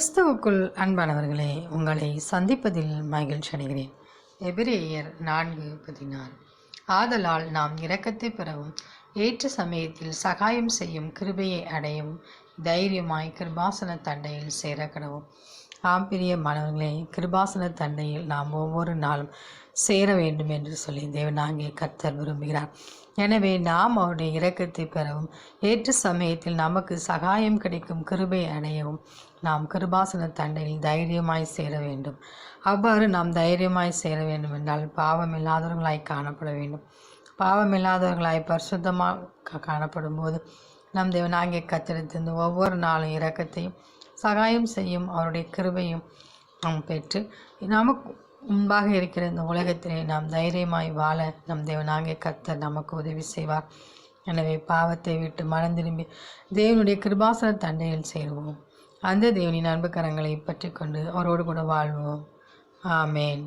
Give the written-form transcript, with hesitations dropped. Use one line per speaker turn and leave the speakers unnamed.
கிறிஸ்துவுக்குள் அன்பானவர்களே, உங்களை சந்திப்பதில் மகிழ்ச்சி அடைகிறேன். எபிரேயர் 4:16. ஆதலால் நாம் இரக்கத்தை பெறவும் ஏற்ற சமயத்தில் சகாயம் செய்யும் கிருபையை அடையவும் தைரியமாய் கிருபாசன தண்டையில் சேரக்கடவும். பிரியமானவர்களே, கிருபாசன தண்டையில் நாம் ஒவ்வொரு நாளும் சேர வேண்டும் என்று சொல்லி தேவனாகிய கர்த்தர் விரும்புகிறார். எனவே நாம் அவருடைய இரக்கத்தை பெறவும் ஏற்ற சமயத்தில் நமக்கு சகாயம் கிடைக்கும் கிருபை அடையவும் நாம் கிருபாசன தண்டையில் தைரியமாய் சேர வேண்டும். அவ்வாறு நாம் தைரியமாய் சேர வேண்டும் என்றால் பாவம் இல்லாதவர்களாய் காணப்பட வேண்டும். பாவம் இல்லாதவர்களாய் பரிசுத்தமாக காணப்படும் போது நம் தேவனாகிய கர்த்தரிடத்திலிருந்து ஒவ்வொரு நாளும் இரக்கத்தையும் சகாயம் செய்யும் அவருடைய கிருபையும் நாம் பெற்று நமக்கு முன்பாக இருக்கிற இந்த உலகத்திலே நாம் தைரியமாய் வாழ நம் தேவனாகிய கர்த்தர் நமக்கு உதவி செய்வார். எனவே பாவத்தை விட்டு மனம் திரும்பி தேவனுடைய கிருபாசன தண்டையில் சேருவோம். அந்த தேவனின் அன்பு கரங்களை பற்றி கொண்டு அவரோடு கூட வாழ்வோம். ஆமேன்.